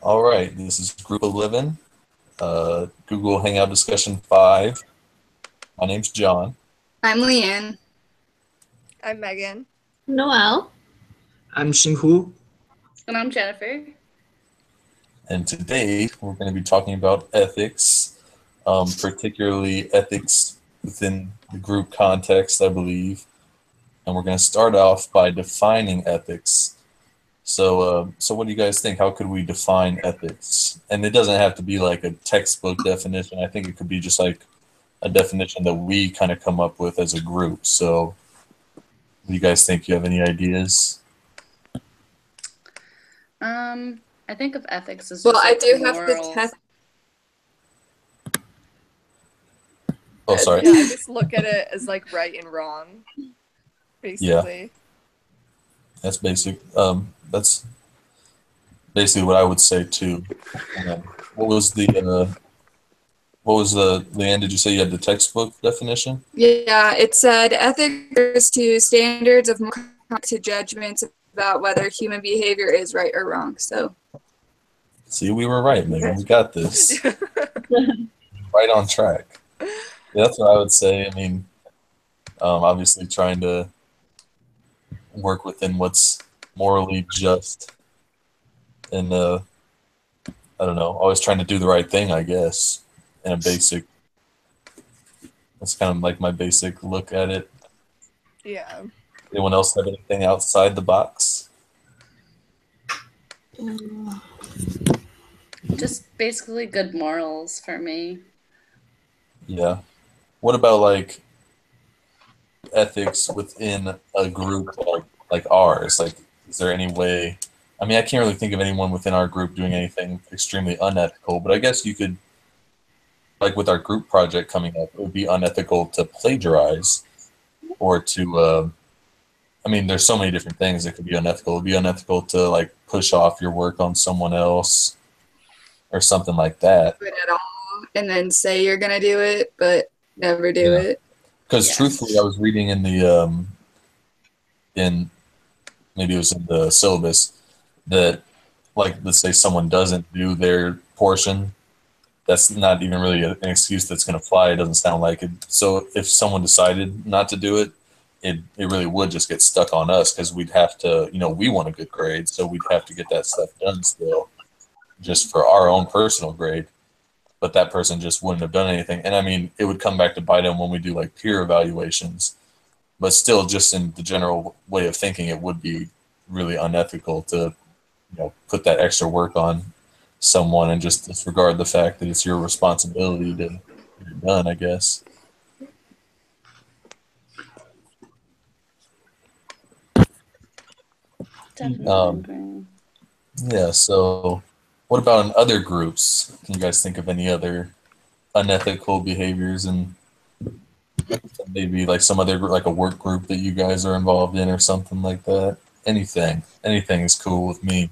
All right, this is Group 11, Google Hangout Discussion 5. My name's John. I'm Leanne. I'm Megan. Noel. I'm Xinghu. And I'm Jennifer. And today we're going to be talking about ethics, particularly ethics within the group context, I believe. And we're going to start off by defining ethics. So what do you guys think? How could we define ethics? And it doesn't have to be like a textbook definition. I think it could be just like a definition that we kind of come up with as a group. So do you guys think? You have any ideas? I think of ethics as Well, just I like do have morals. to test. Oh, sorry. Yeah, I just look at it as like right and wrong, basically. That's basic. That's basically what I would say too. What was the Leanne? Did you say you had the textbook definition? Yeah, it said ethics refers to standards of moral conduct to judgments about whether human behavior is right or wrong. So, See, we were right, Megan. We got this. Right on track. Yeah, that's what I would say. I mean, obviously trying to work within what's morally just, and I don't know, always trying to do the right thing, I guess. In a basic, that's kind of like my basic look at it. Yeah. Anyone else have anything outside the box? Just basically good morals for me. Yeah. What about like ethics within a group like ours? Like, is there any way? I mean, I can't really think of anyone within our group doing anything extremely unethical, but I guess you could, like with our group project coming up, it would be unethical to plagiarize or to, I mean, there's so many different things that could be unethical. It would be unethical to like push off your work on someone else or something like that. do it at all, and then say you're gonna do it, but never do it. Because Yeah. truthfully, I was reading in the in maybe it was in the syllabus that, like, let's say someone doesn't do their portion, that's not even really an excuse that's going to fly. It doesn't sound like it. So if someone decided not to do it, it really would just get stuck on us because we'd have to, we want a good grade, so we'd have to get that stuff done still, just for our own personal grade. But that person just wouldn't have done anything. And I mean, it would come back to bite them when we do like peer evaluations. But still, just in the general way of thinking, it would be really unethical to, put that extra work on someone and just disregard the fact that it's your responsibility to get it done, I guess. Definitely agree. Yeah, so what about in other groups? Can you guys think of any other unethical behaviors and maybe like some other like a work group that you guys are involved in or something like that? Anything is cool with me.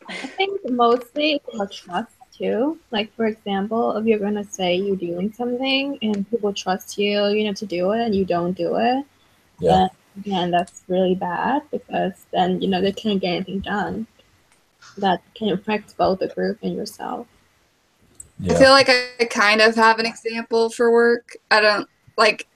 I think mostly it's about trust too. Like for example, if you're gonna say you're doing something and people trust you, to do it and you don't do it, Yeah. then again that's really bad because then they can't get anything done. That can affect both the group and yourself. I feel like I kind of have an example for work. I don't like.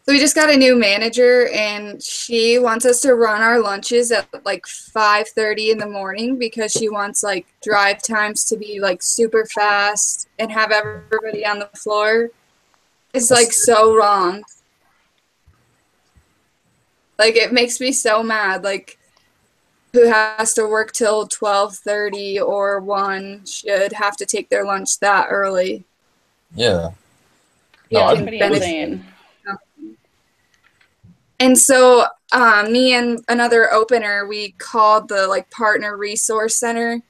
So we just got a new manager, and she wants us to run our lunches at like 5:30 in the morning because she wants like drive times to be like super fast and have everybody on the floor. It's like so wrong. Like it makes me so mad. Like who has to work till 12:30 or 1 should have to take their lunch that early. Yeah. Yeah, I'm it's pretty with insane. And so me and another opener, we called the like partner resource center.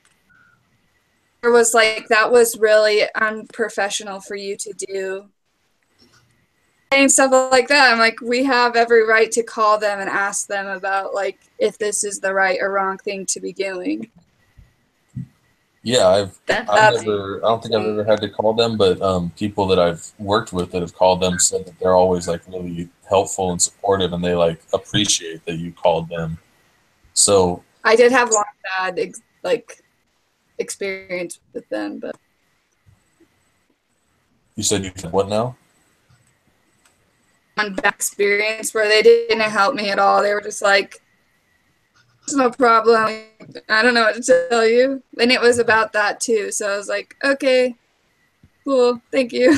It was like, that was really unprofessional for you to do. And stuff like that. I'm like, we have every right to call them and ask them about like if this is the right or wrong thing to be doing. Yeah, I Definitely. don't think I've ever had to call them, but people that I've worked with that have called them said that they're always like really helpful and supportive, and they like appreciate that you called them. So I did have one bad like experience with them, but You said you had what now? one bad experience where they didn't help me at all. They were just like, "It's no problem. I don't know what to tell you," and it was about that too. So I was like, "Okay, cool, thank you."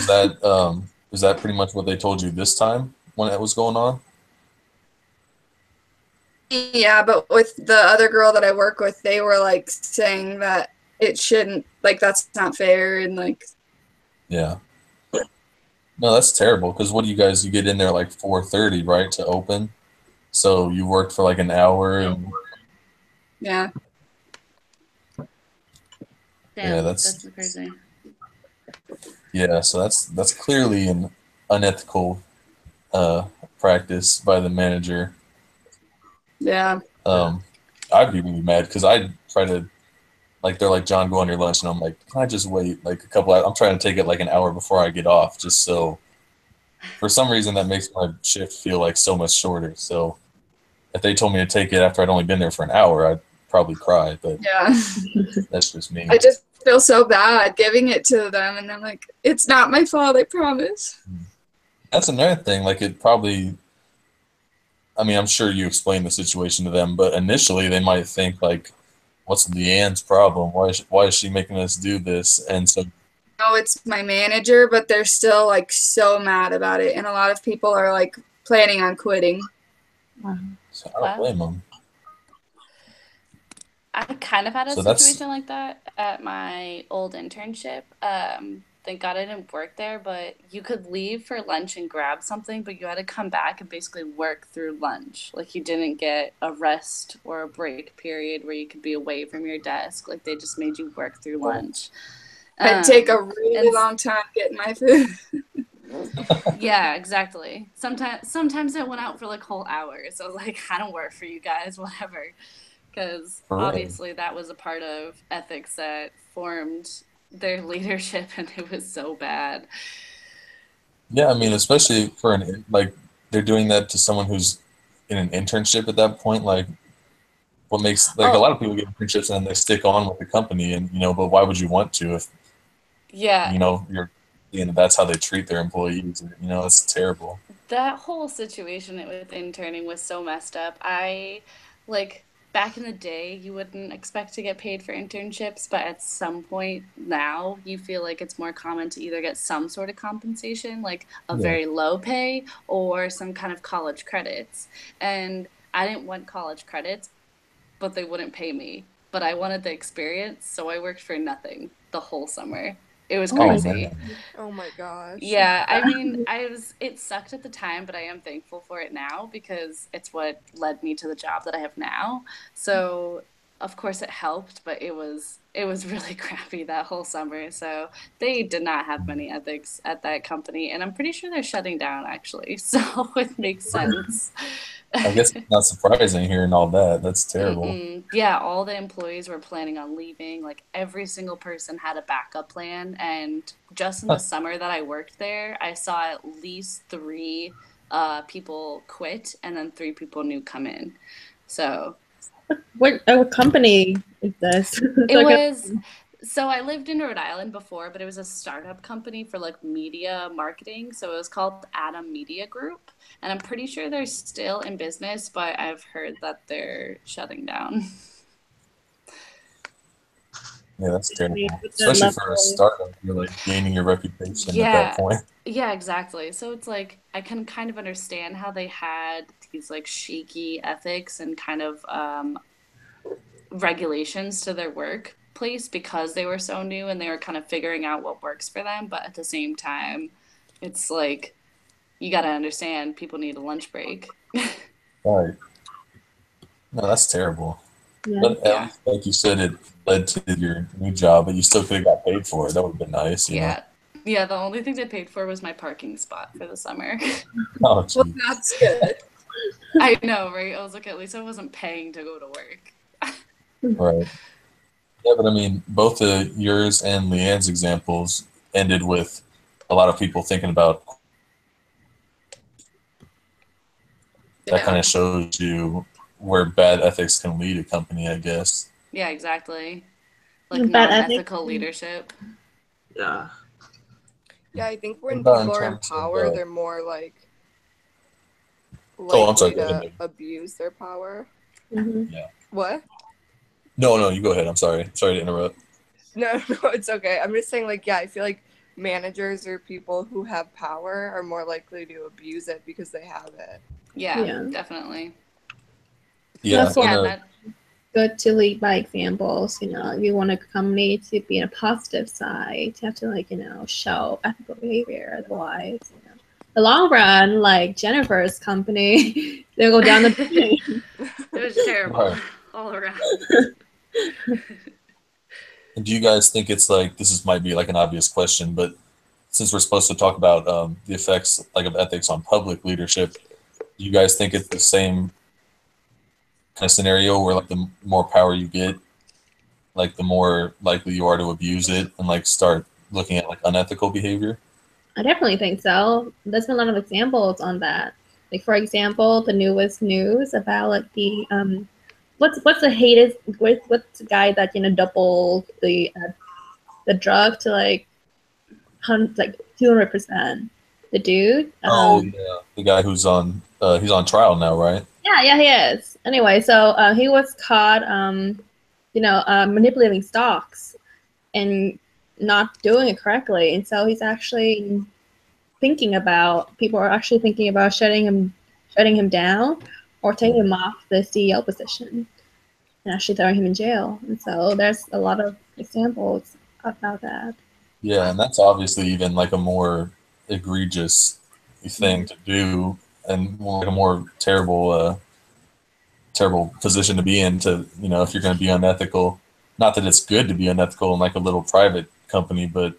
Is that pretty much what they told you this time when it was going on? Yeah, but with the other girl that I work with, they were like saying that it shouldn't, like, that's not fair, and like, Yeah. No, that's terrible. Because what do you get in there like 4:30, right, to open? So you worked for like an hour, and yeah. yeah, Damn, that's crazy. yeah. So that's clearly an unethical uh, practice by the manager. Yeah. I'd be really mad because I try to like they're like, John, go on your lunch, and I'm like, can I just wait like a couple hours? I'm trying to take it like an hour before I get off, just so for some reason that makes my shift feel like so much shorter. So if they told me to take it after I'd only been there for an hour, I'd probably cry, but Yeah. that's just me. I just feel so bad giving it to them, and I'm like, it's not my fault, I promise. That's another thing. Like it probably, I mean, I'm sure you explained the situation to them, but initially they might think like, what's Leanne's problem? Why is she making us do this? And so, No, it's my manager, but they're still like so mad about it, and a lot of people are like planning on quitting. so I don't blame them. I kind of had a So that's situation like that at my old internship. Thank God I didn't work there, but you could leave for lunch and grab something, but you had to come back and basically work through lunch. Like you didn't get a rest or a break period where you could be away from your desk. Like they just made you work through lunch. I'd take a really long time getting my food. Yeah, exactly. Sometimes I went out for like whole hours. I was like, I don't work for you guys, whatever. Because for real. obviously that was a part of ethics that formed their leadership, and it was so bad. Yeah, I mean, especially for like they're doing that to someone who's in an internship at that point. Like, what makes like a Oh, lot of people get internships and then they stick on with the company, and but why would you want to if yeah, you're that's how they treat their employees? It's terrible. that whole situation with interning was so messed up. Like, back in the day, you wouldn't expect to get paid for internships, but at some point now, you feel like it's more common to either get some sort of compensation, like a Yeah. very low pay, or some kind of college credits. And I didn't want college credits, but they wouldn't pay me. But I wanted the experience, so I worked for nothing the whole summer. It was Oh crazy. man. Oh my gosh. Yeah, I mean, it sucked at the time, but I am thankful for it now because it's what led me to the job that I have now. So, of course it helped, but it was really crappy that whole summer. So, they did not have many ethics at that company, and I'm pretty sure they're shutting down actually. So, it makes sense. I guess it's not surprising hearing all that. That's terrible. Mm-mm. Yeah, all the employees were planning on leaving. Like every single person had a backup plan. And just in the summer that I worked there, I saw at least three people quit and then three people new come in. So What company is this? it was. So I lived in Rhode Island before, but it was a startup company for like media marketing. So it was called Atom Media Group. And I'm pretty sure they're still in business, but I've heard that they're shutting down. Yeah, that's terrible. With the Especially for a level. startup, you're like gaining your reputation at that Yeah, point. yeah, exactly. So it's like I can kind of understand how they had these like shaky ethics and kind of regulations to their workplace because they were so new and they were kind of figuring out what works for them. But at the same time, it's like you got to understand people need a lunch break. Right. No, that's terrible. Yeah. But at Yeah, least, like you said, it led to your new job, but you still could have got paid for it. That would have been nice. yeah, yeah. The only thing they paid for was my parking spot for the summer. Oh, Well, gee. that's good. I know, right? I was like, at least I wasn't paying to go to work. Right. Yeah, but I mean, both yours and Leanne's examples ended with a lot of people thinking about that kind Yeah. of shows you where bad ethics can lead a company, I guess. Yeah, exactly. like Bad non-ethical ethics. leadership. Yeah. Yeah, I think when What about people in are in terms of, power, they're more like oh, I'm sorry. likely Go ahead, to Meg. abuse their power. Mhm. Yeah. What? No, you go ahead. I'm sorry. Sorry to interrupt. No, no, it's okay. I'm just saying, like, yeah, I feel like managers or people who have power are more likely to abuse it because they have it. Yeah, Yeah. definitely. Yeah. That's why Yeah, And, that good to lead by examples. If you want a company to be in a positive side, you have to show ethical behavior. Otherwise, the long run, like Jennifer's company, they'll go down the drain. it was terrible Right. all around. And do you guys think it's like might be like an obvious question, but since we're supposed to talk about the effects like of ethics on public leadership, do you guys think it's the same kind of scenario where like the more power you get, like the more likely you are to abuse it and like start looking at like unethical behavior? I definitely think so. There's been a lot of examples on that. Like for example, the newest news about like the what's the what's the guy that doubled the drug to like 200%. The dude. Oh yeah, the guy who's on he's on trial now, right? Yeah, he is. Anyway, so he was caught, manipulating stocks and not doing it correctly, and so he's actually people are actually thinking about shutting him down, or taking him off the CEO position and actually throwing him in jail. And so there's a lot of examples about that. Yeah, and that's obviously even like a more egregious thing to do, and like a more terrible position to be in. To if you're going to be unethical, not that it's good to be unethical in like a little private company, but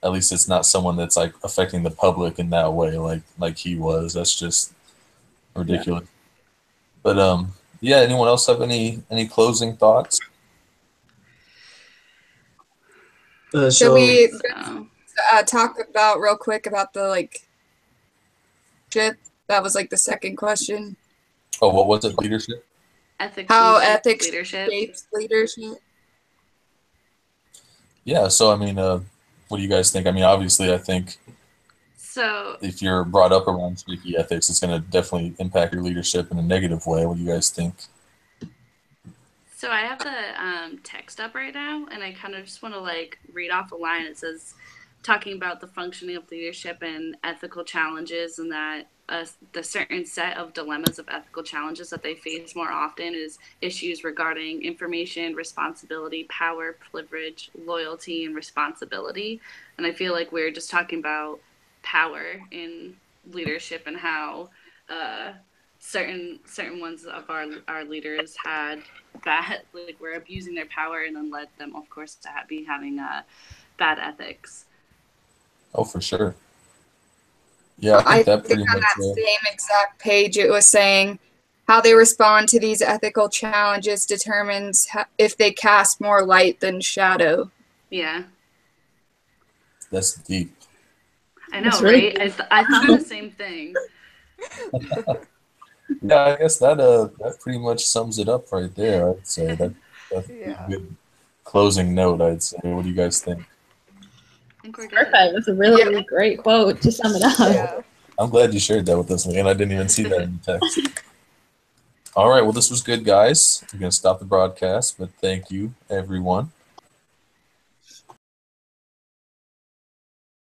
at least it's not someone that's like affecting the public in that way, like he was. That's just ridiculous. But yeah. Anyone else have any closing thoughts? Should So we So, talk about real quick about the like shit? That was like the second question. Oh, what was it? Leadership? ethics How and ethics leadership. shapes leadership. Yeah. So I mean, what do you guys think? I mean, obviously, I think So, if you're brought up around streaky ethics, it's going to definitely impact your leadership in a negative way. What do you guys think? So I have the text up right now, and I kind of just want to like read off a line. It says, talking about the functioning of leadership and ethical challenges, and that the certain set of dilemmas of ethical challenges that they face more often is issues regarding information, responsibility, power, privilege, loyalty, and responsibility. And I feel like we're just talking about power in leadership and how certain ones of our leaders had bad, like were abusing their power, and then led them, of course, to be having bad ethics. Oh, for sure. Yeah, I think that think pretty on much. that same exact page it was saying how they respond to these ethical challenges determines if they cast more light than shadow. Yeah, That's deep. I know, really right? I thought the same thing. Yeah, I guess that pretty much sums it up right there. I'd say that's a Yeah. good closing note. I'd say. What do you guys think? I think we're good. Perfect. That's a really great quote to sum it up. Yeah. I'm glad you shared that with us, and I didn't even see that in the text. All right, well, this was good, guys. I'm gonna stop the broadcast, but thank you, everyone.